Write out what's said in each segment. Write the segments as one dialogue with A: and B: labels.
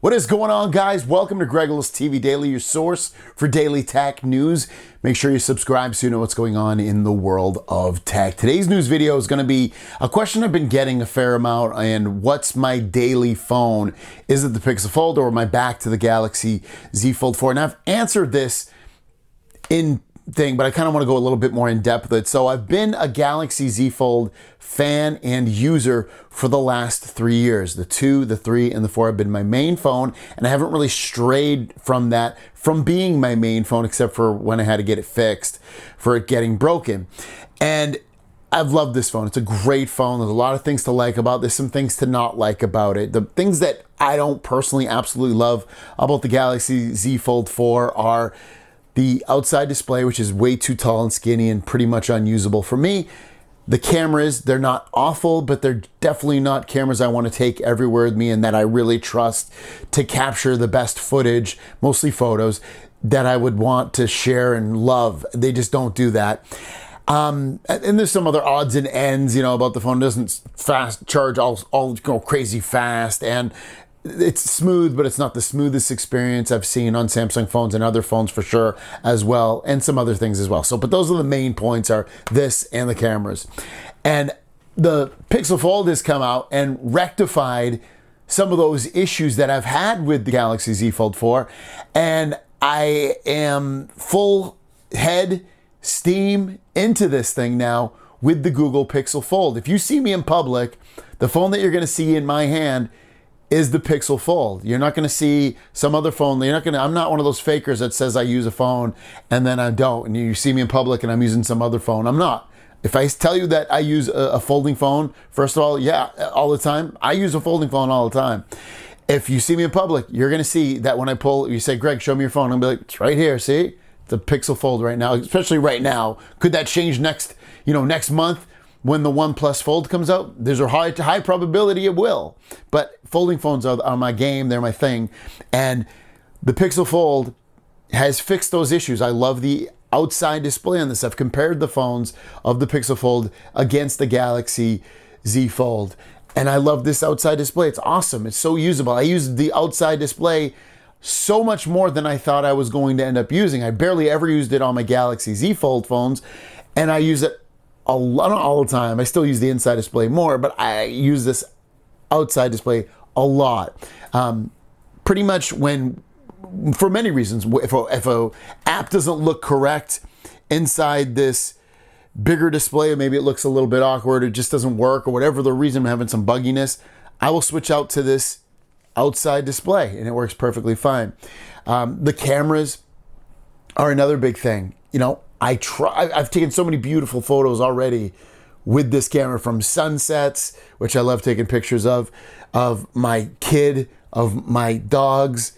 A: What is going on, guys? Welcome to Gregless TV Daily, your source for daily tech news. Make sure you subscribe so you know what's going on in the world of tech. Today's news video is going to be a question I've been getting a fair amount, and what's my daily phone? Is it the Pixel Fold or am I back to the Galaxy Z Fold 4? And I've answered this in thing, but I kind of want to go a little bit more in depth with it. So I've been a Galaxy Z Fold fan and user for the last 3 years. The 2, the 3, and the 4 have been my main phone, and I haven't really strayed from that, from being my main phone, except for when I had to get it fixed for it getting broken. And I've loved this phone. It's a great phone. There's a lot of things to like about this, some things to not like about it. The things that I don't personally absolutely love about the Galaxy Z Fold 4 are the outside display, which is way too tall and skinny and pretty much unusable for me. The cameras, they're not awful, but they're definitely not cameras I want to take everywhere with me and that I really trust to capture the best footage, mostly photos, that I would want to share and love. They just don't do that. And there's some other odds and ends, about the phone. It doesn't fast charge all go crazy fast, and it's smooth, but it's not the smoothest experience I've seen on Samsung phones and other phones for sure as well, and some other things as well. So, but those are the main points, are this and the cameras. And the Pixel Fold has come out and rectified some of those issues that I've had with the Galaxy Z Fold 4, and I am full head steam into this thing now with the Google Pixel Fold. If you see me in public, the phone that you're going to see in my hand is the Pixel Fold. You're not going to see some other phone. I'm not one of those fakers that says I use a phone and then I don't. And you see me in public and I'm using some other phone. I'm not. If I tell you that I use a folding phone, first of all, yeah, all the time. I use a folding phone all the time. If you see me in public, you're going to see that when I pull, you say, Greg, show me your phone. I'm going to be like, it's right here, see? The Pixel Fold right now, especially right now. Could that change next month? When the OnePlus Fold comes out, there's a high probability it will. But folding phones are my game, they're my thing. And the Pixel Fold has fixed those issues. I love the outside display on this. I've compared the phones of the Pixel Fold against the Galaxy Z Fold. And I love this outside display. It's awesome. It's so usable. I use the outside display so much more than I thought I was going to end up using. I barely ever used it on my Galaxy Z Fold phones, and I use it a lot, not all the time. I still use the inside display more, but I use this outside display a lot. Pretty much for many reasons, if a app doesn't look correct inside this bigger display, maybe it looks a little bit awkward, it just doesn't work, or whatever the reason, I'm having some bugginess, I will switch out to this outside display and it works perfectly fine. The cameras are another big thing. I've taken so many beautiful photos already with this camera, from sunsets, which I love taking pictures of my kid, of my dogs,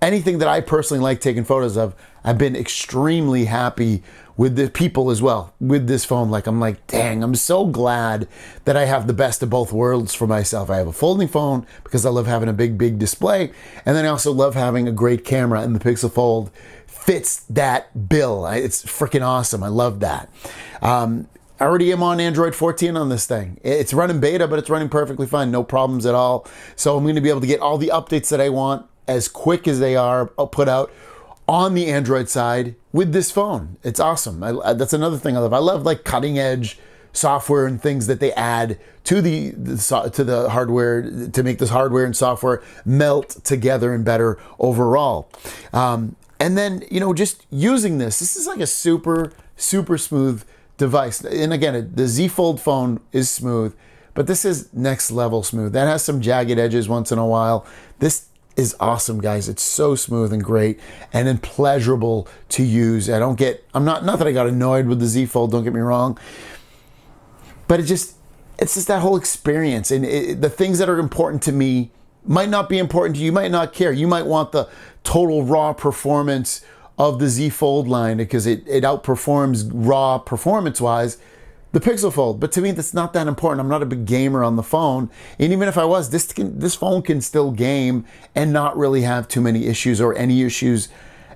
A: anything that I personally like taking photos of. I've been extremely happy with the people as well with this phone. I'm like, dang, I'm so glad that I have the best of both worlds for myself. I have a folding phone because I love having a big display, and then I also love having a great camera, and the Pixel Fold fits that bill. It's freaking awesome. I love that. I already am on Android 14 on this thing. It's running beta, but it's running perfectly fine. No problems at all. So I'm going to be able to get all the updates that I want as quick as they are put out on the Android side with this phone. It's awesome. That's another thing I love. I love cutting edge software and things that they add to the hardware to make this hardware and software melt together and better overall. And then, just using this is like a super smooth device. And again, the Z Fold phone is smooth, but this is next level smooth. That has some jagged edges once in a while. This is awesome, guys. It's so smooth and great and then not that I got annoyed with the Z Fold, don't get me wrong, but it's just that whole experience. And the things that are important to me might not be important to you. You might not care. You might want the total raw performance of the Z Fold line because it outperforms raw performance-wise the Pixel Fold. But to me, that's not that important. I'm not a big gamer on the phone. And even if I was, this phone can still game and not really have too many issues or any issues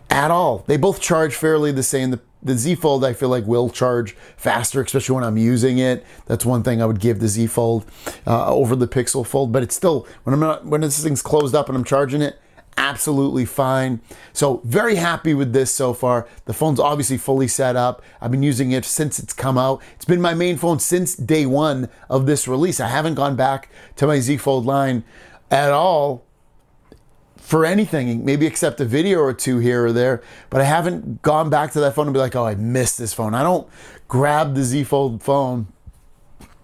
A: at all. They both charge fairly the same. The The Z Fold, I feel like, will charge faster, especially when I'm using it. That's one thing I would give the Z Fold over the Pixel Fold. But it's still, when this thing's closed up and I'm charging it, absolutely fine. So very happy with this so far. The phone's obviously fully set up. I've been using it since it's come out. It's been my main phone since day one of this release. I haven't gone back to my Z Fold line at all for anything, maybe except a video or two here or there, but I haven't gone back to that phone and be like, oh, I missed this phone. I don't grab the Z Fold phone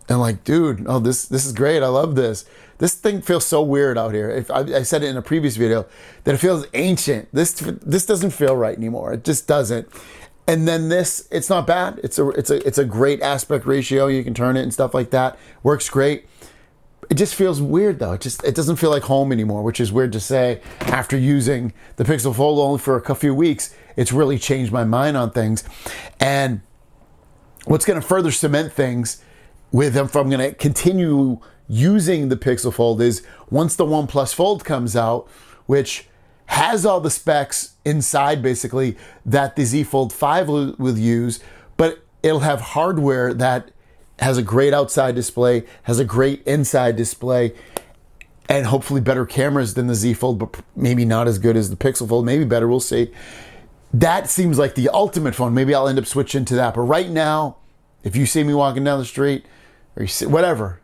A: and like, dude, oh, this is great. I love this. This thing feels so weird out here. If I said it in a previous video that it feels ancient. This doesn't feel right anymore. It just doesn't. And then this, it's not bad. It's a great aspect ratio. You can turn it and stuff like that. Works great. It just feels weird though. It doesn't feel like home anymore, which is weird to say after using the Pixel Fold only for a few weeks. It's really changed my mind on things. And what's going to further cement things with them, if I'm going to continue using the Pixel Fold, is once the OnePlus Fold comes out, which has all the specs inside basically that the Z Fold 5 will use, but it'll have hardware that has a great outside display, has a great inside display, and hopefully better cameras than the Z Fold, but maybe not as good as the Pixel Fold, maybe better, we'll see. That seems like the ultimate phone. Maybe I'll end up switching to that. But right now, if you see me walking down the street, or you see, whatever,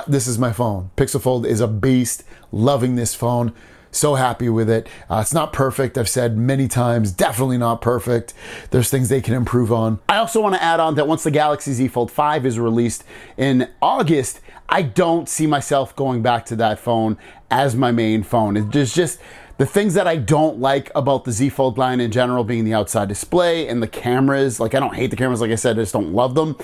A: this is my phone. Pixel Fold is a beast. Loving this phone. So happy with it. It's not perfect. I've said many times, definitely not perfect. There's things they can improve on. I also want to add on that once the Galaxy Z Fold 5 is released in August, I don't see myself going back to that phone as my main phone. There's just the things that I don't like about the Z Fold line in general, being the outside display and the cameras. Like, I don't hate the cameras, like I said, I just don't love them.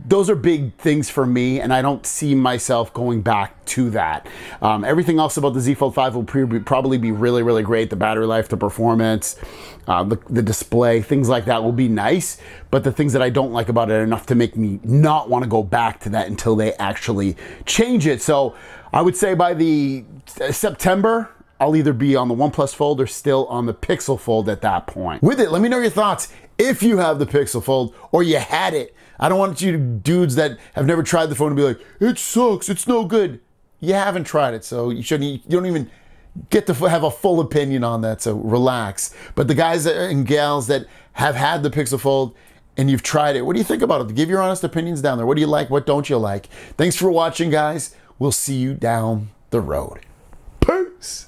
A: Those are big things for me, and I don't see myself going back to that. Everything else about the Z Fold 5 will probably be really, really great. The battery life, the performance, the display, things like that will be nice. But the things that I don't like about it are enough to make me not want to go back to that until they actually change it. So I would say by the September, I'll either be on the OnePlus Fold or still on the Pixel Fold at that point. With it, let me know your thoughts if you have the Pixel Fold or you had it. I don't want you dudes that have never tried the phone to be like, it sucks, it's no good. You haven't tried it, so you don't even get to have a full opinion on that, so relax. But the guys and gals that have had the Pixel Fold and you've tried it, what do you think about it? Give your honest opinions down there. What do you like? What don't you like? Thanks for watching, guys. We'll see you down the road. Peace.